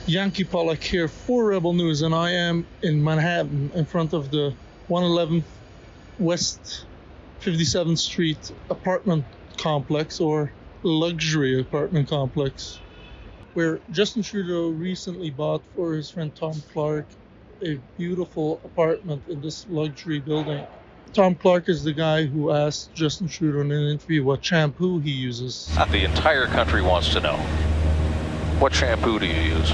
Yankee Pollack here for Rebel News, and I am in Manhattan in front of the 111th West 57th Street apartment complex, or luxury apartment complex, where Justin Trudeau recently bought for his friend Tom Clark a beautiful apartment in this luxury building. Tom Clark is the guy who asked Justin Trudeau in an interview what shampoo he uses. The entire country wants to know. What shampoo do you use?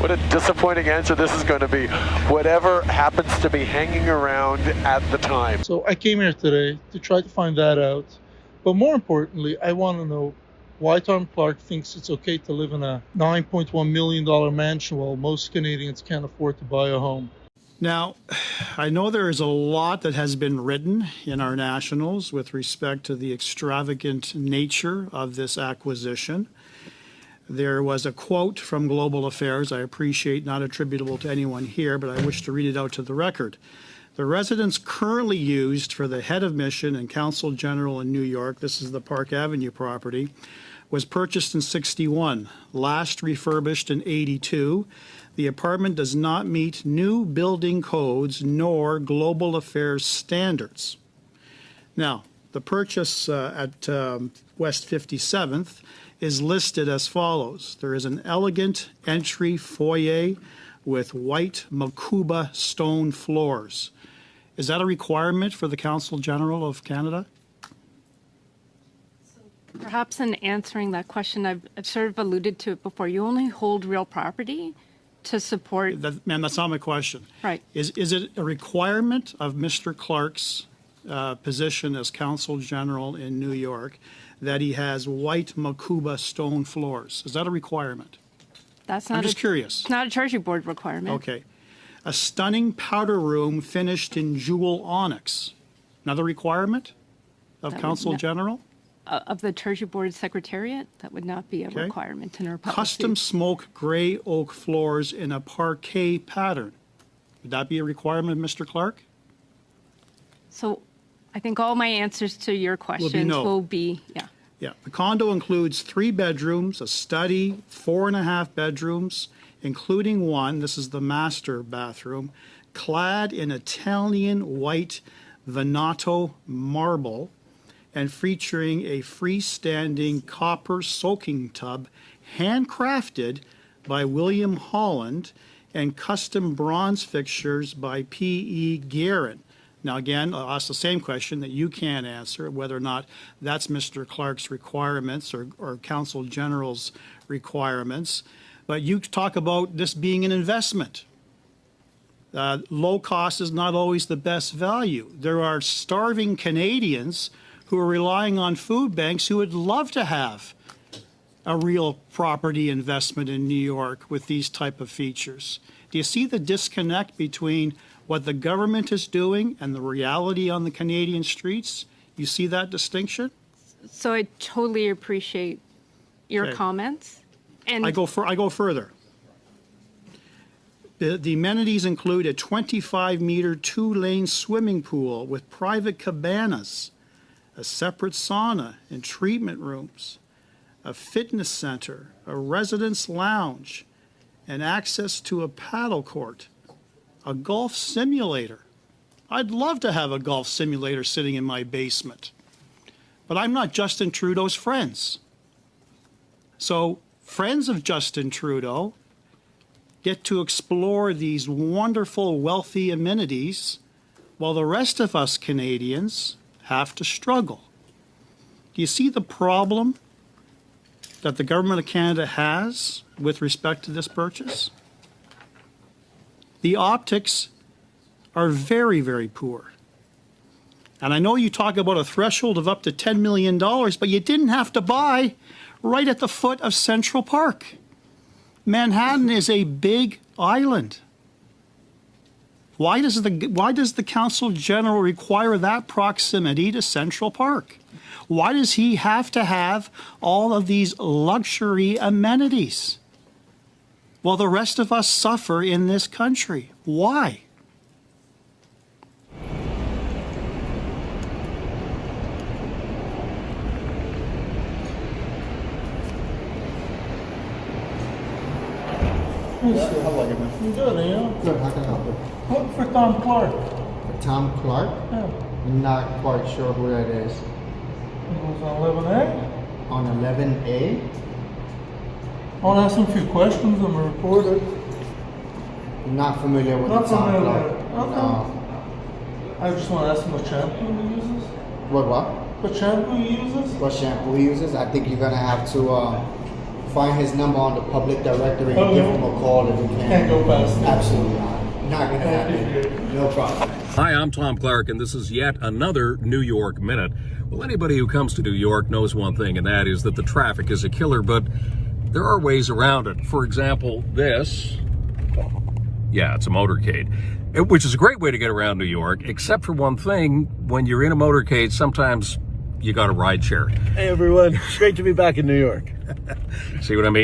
What a disappointing answer this is going to be. Whatever happens to be hanging around at the time. So I came here today to try to find that out. But more importantly, I want to know why Tom Clark thinks it's okay to live in a $9.1 million mansion while most Canadians can't afford to buy a home. Now, I know there is a lot that has been written in our nationals with respect to the extravagant nature of this acquisition. There was a quote from Global Affairs, I appreciate, not attributable to anyone here, but I wish to read it out to the record. The residence currently used for the head of mission and consul general in New York, this is the Park Avenue property, was purchased in '61, last refurbished in '82. The apartment does not meet new building codes nor Global Affairs standards. Now, the purchase at West 57th is listed as follows. There is an elegant entry foyer with white Makuba stone floors. Is that a requirement for the Consul General of Canada? Perhaps in answering that question, I've sort of alluded to it before. You only hold real property to support... Ma'am, that's not my question. Right. Is it a requirement of Mr. Clark's position as Consul General in New York that he has white Makuba stone floors? Is that a requirement? That's not I'm just curious. It's not a Treasury Board requirement. Okay. A stunning powder room finished in jewel onyx. Another requirement of Consul General? Of the Treasury Board Secretariat, that would not be a requirement in our policy. Custom smoke gray oak floors in a parquet pattern. Would that be a requirement of Mr. Clark? So I think all my answers to your questions will be yeah. Yeah. The condo includes 3 bedrooms, a study, 4.5 bedrooms, including one, this is the master bathroom, clad in Italian white Venato marble, and featuring a freestanding copper soaking tub handcrafted by William Holland and custom bronze fixtures by P.E. Guerin. Now again, I'll ask the same question that you can't answer, whether or not that's Mr. Clark's requirements or Consul General's requirements. But you talk about this being an investment. Low cost is not always the best value. There are starving Canadians who are relying on food banks who would love to have a real property investment in New York with these type of features. Do you see the disconnect between what the government is doing and the reality on the Canadian streets? You see that distinction? So I totally appreciate your comments. And I go further. The amenities include a 25-meter 2-lane swimming pool with private cabanas, a separate sauna and treatment rooms, a fitness center, a residence lounge, and access to a paddle court, a golf simulator. I'd love to have a golf simulator sitting in my basement, but I'm not Justin Trudeau's friends. So friends of Justin Trudeau get to explore these wonderful, wealthy amenities while the rest of us Canadians have to struggle. Do you see the problem that the government of Canada has with respect to this purchase? The optics are very, very poor. And I know you talk about a threshold of up to $10 million, but you didn't have to buy right at the foot of Central Park. Manhattan is a big island. Why does the Consul General require that proximity to Central Park? Why does he have to have all of these luxury amenities while the rest of us suffer in this country? Why? Yeah, how are you, man? You good, yeah? Good, how can I help you? Look for Tom Clark. Tom Clark? Yeah. Not quite sure who that is. It was on 11A. On 11A? I want to ask him a few questions. I'm a reporter. Not familiar with Not the Tom familiar. Clark. Okay. No. I just want to ask him what shampoo he uses. What? What shampoo he uses? What shampoo he uses? I think you're gonna have to find his number on the public directory and Okay. give him a call if you can. Can't go past it. Absolutely not. Not gonna happen. No problem. Hi, I'm Tom Clark, and this is yet another New York Minute. Well, anybody who comes to New York knows one thing, and that is that the traffic is a killer, but there are ways around it. For example, this. Yeah, it's a motorcade, which is a great way to get around New York, except for one thing. When you're in a motorcade, sometimes you got a ride share. Hey everyone, it's great to be back in New York. See what I mean?